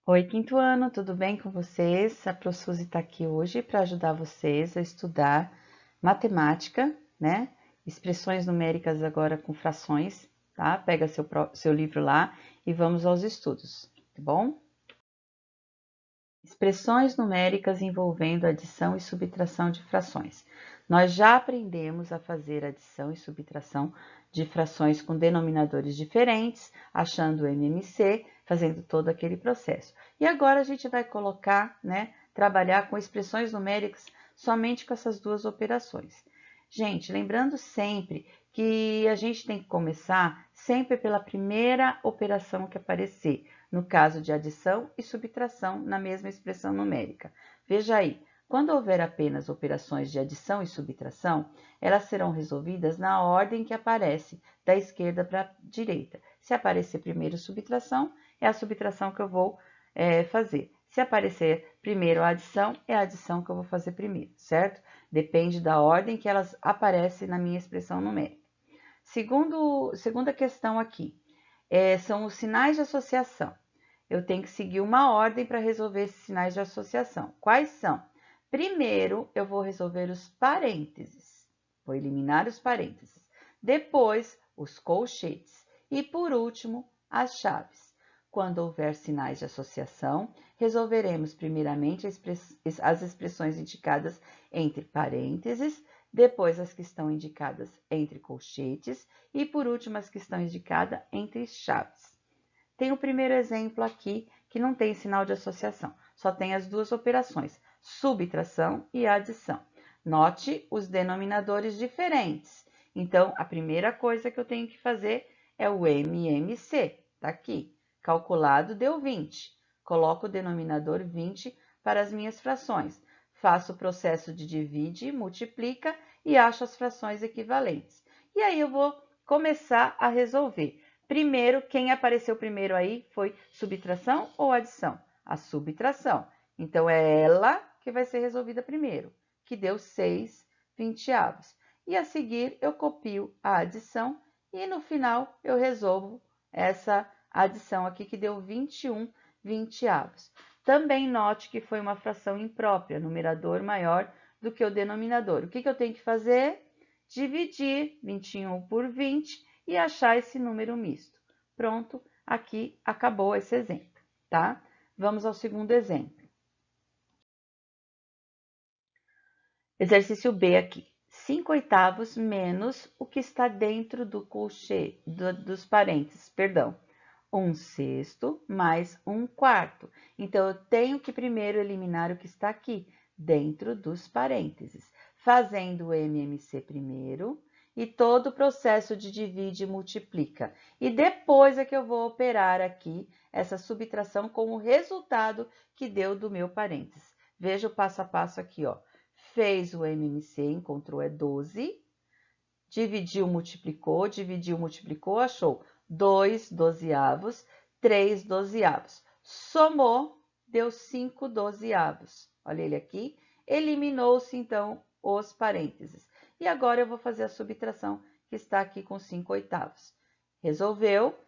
Oi, quinto ano, tudo bem com vocês? A Pro Suzy está aqui hoje para ajudar vocês a estudar matemática, né? Expressões numéricas agora com frações, tá? Pega seu livro lá e vamos aos estudos, tá bom? Expressões numéricas envolvendo adição e subtração de frações. Nós já aprendemos a fazer adição e subtração de frações com denominadores diferentes, achando o MMC, fazendo todo aquele processo. E agora a gente vai colocar, né, trabalhar com expressões numéricas somente com essas duas operações. Gente, lembrando sempre que a gente tem que começar sempre pela primeira operação que aparecer, no caso de adição e subtração na mesma expressão numérica. Veja aí, quando houver apenas operações de adição e subtração, elas serão resolvidas na ordem que aparece, da esquerda para a direita. Se aparecer primeiro subtração, é a subtração que eu vou fazer. Se aparecer primeiro a adição, é a adição que eu vou fazer primeiro, certo? Depende da ordem que elas aparecem na minha expressão numérica. Segunda questão aqui, são os sinais de associação. Eu tenho que seguir uma ordem para resolver esses sinais de associação. Quais são? Primeiro, eu vou resolver os parênteses. Vou eliminar os parênteses. Depois, os colchetes. E, por último, as chaves. Quando houver sinais de associação, resolveremos primeiramente as expressões indicadas entre parênteses, depois as que estão indicadas entre colchetes e, por último, as que estão indicadas entre chaves. Tem o primeiro exemplo aqui, que não tem sinal de associação, só tem as duas operações, subtração e adição. Note os denominadores diferentes. Então, a primeira coisa que eu tenho que fazer é o MMC, tá aqui. Calculado deu 20. Coloco o denominador 20 para as minhas frações. Faço o processo de divide, multiplica e acho as frações equivalentes. E aí eu vou começar a resolver. Primeiro, quem apareceu primeiro aí foi subtração ou adição? A subtração. Então, é ela que vai ser resolvida primeiro, que deu 6 vinteavos. E a seguir, eu copio a adição e no final eu resolvo essa adição aqui que deu 21 vinteavos. Também note que foi uma fração imprópria, numerador maior do que o denominador. O que eu tenho que fazer? Dividir 21 por 20 e achar esse número misto. Pronto, aqui acabou esse exemplo, tá? Vamos ao segundo exemplo. Exercício B aqui. 5/8 menos o que está dentro do colchete, dos parênteses, perdão. 1/6 mais 1/4. Então, eu tenho que primeiro eliminar o que está aqui, dentro dos parênteses. Fazendo o MMC primeiro e todo o processo de divide e multiplica. E depois é que eu vou operar aqui essa subtração com o resultado que deu do meu parênteses. Veja o passo a passo aqui, ó. Fez o MMC, encontrou é 12, dividiu, multiplicou, achou 2 dozeavos, 3 dozeavos. Somou, deu 5 dozeavos. Olha ele aqui. Eliminou-se, então, os parênteses. E agora eu vou fazer a subtração, que está aqui com 5/8. Resolveu.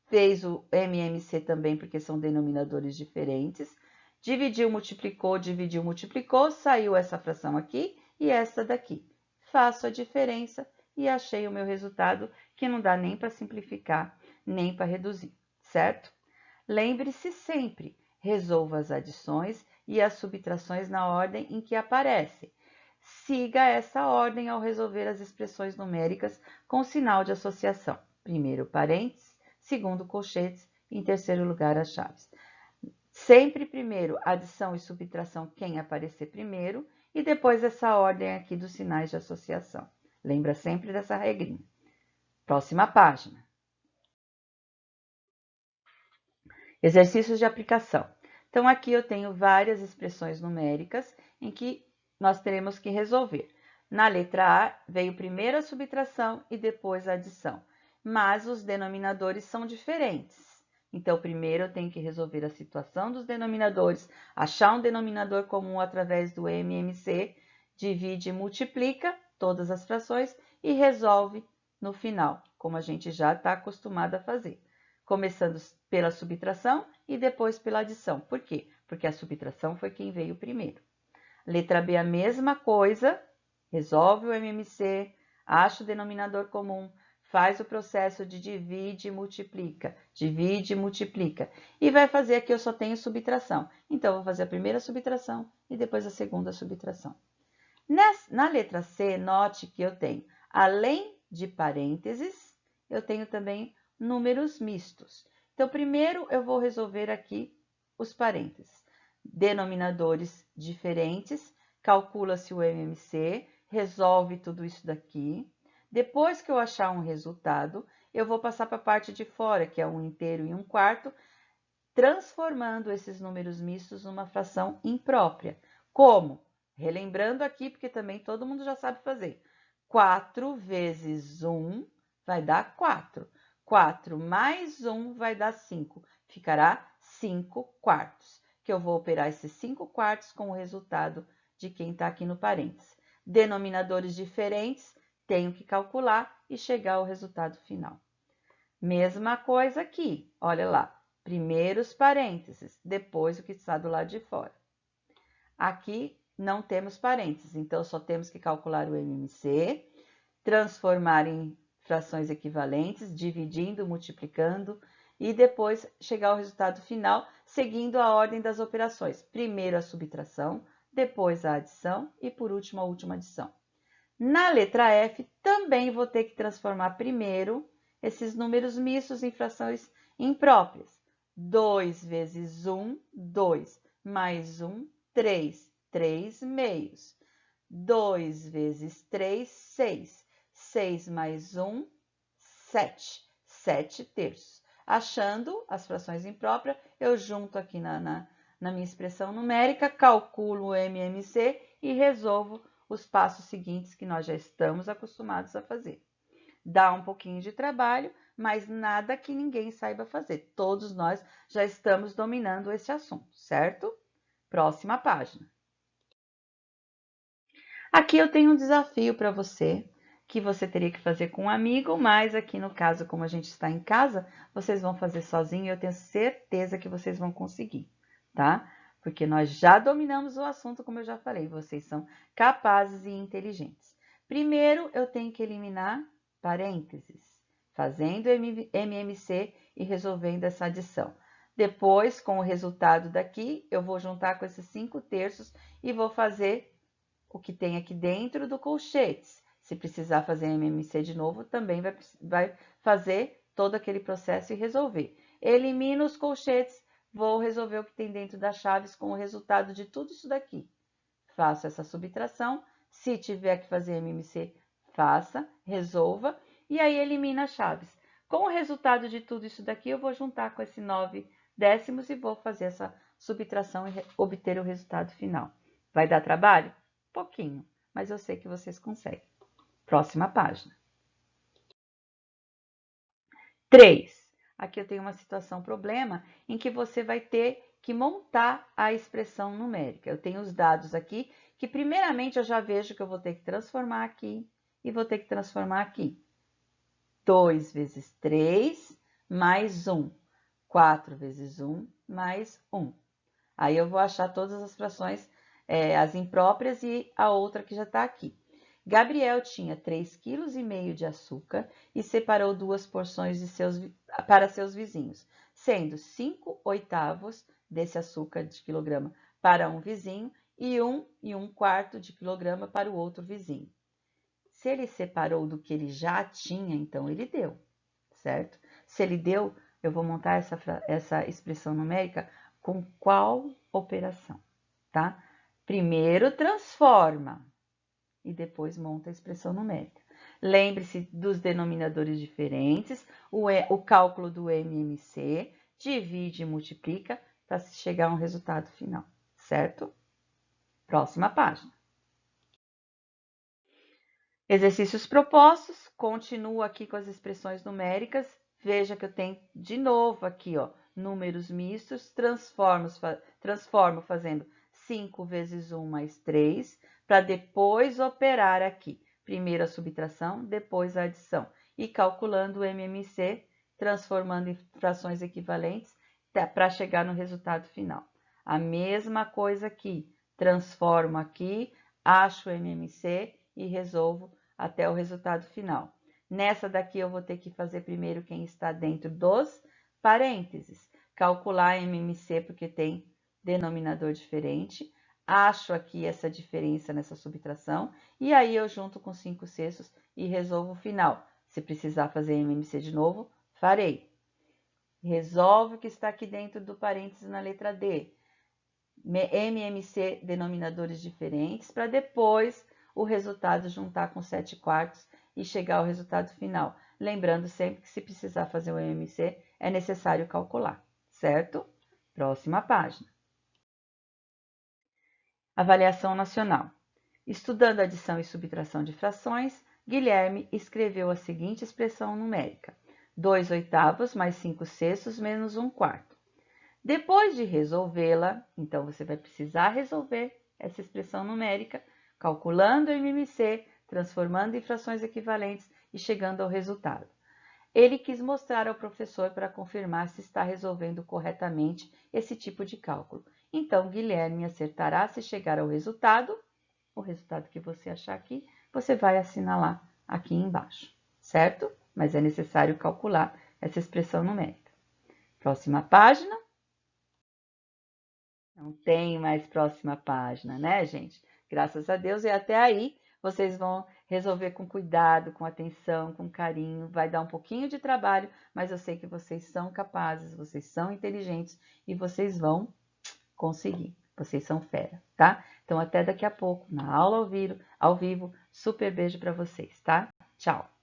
Fez o MMC também, porque são denominadores diferentes. Dividiu, multiplicou, saiu essa fração aqui e essa daqui. Faço a diferença e achei o meu resultado, que não dá nem para simplificar, nem para reduzir, certo? Lembre-se sempre, resolva as adições e as subtrações na ordem em que aparecem. Siga essa ordem ao resolver as expressões numéricas com sinal de associação. Primeiro parênteses, segundo colchetes e em terceiro lugar as chaves. Sempre primeiro adição e subtração quem aparecer primeiro e depois essa ordem aqui dos sinais de associação. Lembra sempre dessa regrinha. Próxima página. Exercícios de aplicação. Então, aqui eu tenho várias expressões numéricas em que nós teremos que resolver. Na letra A, veio primeiro a subtração e depois a adição, mas os denominadores são diferentes. Então, primeiro eu tenho que resolver a situação dos denominadores, achar um denominador comum através do MMC, divide e multiplica todas as frações e resolve no final, como a gente já está acostumado a fazer. começando pela subtração e depois pela adição. Por quê? Porque a subtração foi quem veio primeiro. Letra B, a mesma coisa, resolve o MMC, acha o denominador comum, faz o processo de divide e multiplica, e vai fazer aqui eu só tenho subtração. Então, eu vou fazer a primeira subtração e depois a segunda subtração. Na letra C, note que eu tenho, além de parênteses, eu tenho também números mistos. Então, primeiro eu vou resolver aqui os parênteses. Denominadores diferentes, calcula-se o MMC, resolve tudo isso daqui. Depois que eu achar um resultado, eu vou passar para a parte de fora, que é 1 inteiro e 1/4, transformando esses números mistos numa fração imprópria. Como? Relembrando aqui, porque também todo mundo já sabe fazer. 4 vezes 1 vai dar 4. 4 mais 1 vai dar 5. Ficará 5/4. Que eu vou operar esses 5/4 com o resultado de quem está aqui no parênteses. Denominadores diferentes, tenho que calcular e chegar ao resultado final. Mesma coisa aqui, olha lá. Primeiro os parênteses, depois o que está do lado de fora. Aqui não temos parênteses, então só temos que calcular o MMC, transformar em frações equivalentes, dividindo, multiplicando, e depois chegar ao resultado final, seguindo a ordem das operações. Primeiro a subtração, depois a adição e, por último, a última adição. Na letra F, também vou ter que transformar primeiro esses números mistos em frações impróprias. 2 vezes 1, 2, mais 1, 3, 3 meios. 2 vezes 3, 6. 6 mais 1, 7. 7 terços. Achando as frações impróprias, eu junto aqui na minha expressão numérica, calculo o MMC e resolvo os passos seguintes que nós já estamos acostumados a fazer. Dá um pouquinho de trabalho, mas nada que ninguém saiba fazer. Todos nós já estamos dominando esse assunto, certo? Próxima página. Aqui eu tenho um desafio para você, que você teria que fazer com um amigo, mas aqui no caso, como a gente está em casa, vocês vão fazer sozinho e eu tenho certeza que vocês vão conseguir, tá? Porque nós já dominamos o assunto, como eu já falei, vocês são capazes e inteligentes. Primeiro, eu tenho que eliminar parênteses, fazendo MMC e resolvendo essa adição. Depois, com o resultado daqui, eu vou juntar com esses 5 terços e vou fazer o que tem aqui dentro do colchetes. Se precisar fazer MMC de novo, também vai fazer todo aquele processo e resolver. Elimino os colchetes, vou resolver o que tem dentro das chaves com o resultado de tudo isso daqui. Faço essa subtração. Se tiver que fazer MMC, faça, resolva e aí elimina as chaves. Com o resultado de tudo isso daqui, eu vou juntar com esse 9 décimos e vou fazer essa subtração e obter o resultado final. Vai dar trabalho? Pouquinho, mas eu sei que vocês conseguem. Próxima página. 3. Aqui eu tenho uma situação problema em que você vai ter que montar a expressão numérica. Eu tenho os dados aqui que primeiramente eu já vejo que eu vou ter que transformar aqui e vou ter que transformar aqui. 2 vezes 3 mais 1. 4 vezes 1 mais 1. Aí eu vou achar todas as frações, as impróprias e a outra que já está aqui. Gabriel tinha 3,5 kg de açúcar e separou 2 porções para seus vizinhos, sendo 5/8 desse açúcar de quilograma para um vizinho e 1 1/4 de quilograma para o outro vizinho. Se ele separou do que ele já tinha, então ele deu, certo? Se ele deu, eu vou montar essa expressão numérica com qual operação, tá? Primeiro transforma e depois monta a expressão numérica. Lembre-se dos denominadores diferentes, o cálculo do MMC, divide e multiplica para chegar a um resultado final, certo? Próxima página. Exercícios propostos, continuo aqui com as expressões numéricas, veja que eu tenho de novo aqui, ó, números mistos, transformo fazendo 5 vezes 1 mais 3, para depois operar aqui. Primeiro a subtração, depois a adição. E calculando o MMC, transformando em frações equivalentes para chegar no resultado final. A mesma coisa aqui, transformo aqui, acho o MMC e resolvo até o resultado final. Nessa daqui eu vou ter que fazer primeiro quem está dentro dos parênteses. Calcular MMC porque tem denominador diferente. Acho aqui essa diferença nessa subtração e aí eu junto com 5/6 e resolvo o final. Se precisar fazer MMC de novo, farei. Resolve o que está aqui dentro do parênteses na letra D. MMC, denominadores diferentes, para depois o resultado juntar com 7/4 e chegar ao resultado final. Lembrando sempre que se precisar fazer o MMC, é necessário calcular, certo? Próxima página. Avaliação nacional. Estudando adição e subtração de frações, Guilherme escreveu a seguinte expressão numérica: 2/8 mais 5/6 menos 1/4. Depois de resolvê-la, então você vai precisar resolver essa expressão numérica, calculando o MMC, transformando em frações equivalentes e chegando ao resultado. Ele quis mostrar ao professor para confirmar se está resolvendo corretamente esse tipo de cálculo. Então, Guilherme acertará se chegar ao resultado, o resultado que você achar aqui, você vai assinalar aqui embaixo, certo? Mas é necessário calcular essa expressão numérica. Próxima página. Não tem mais próxima página, né, gente? Graças a Deus, e até aí vocês vão resolver com cuidado, com atenção, com carinho. Vai dar um pouquinho de trabalho, mas eu sei que vocês são capazes, vocês são inteligentes e vocês vão conseguir. Vocês são fera, tá? Então, até daqui a pouco, na aula ao vivo. Super beijo para vocês, tá? Tchau!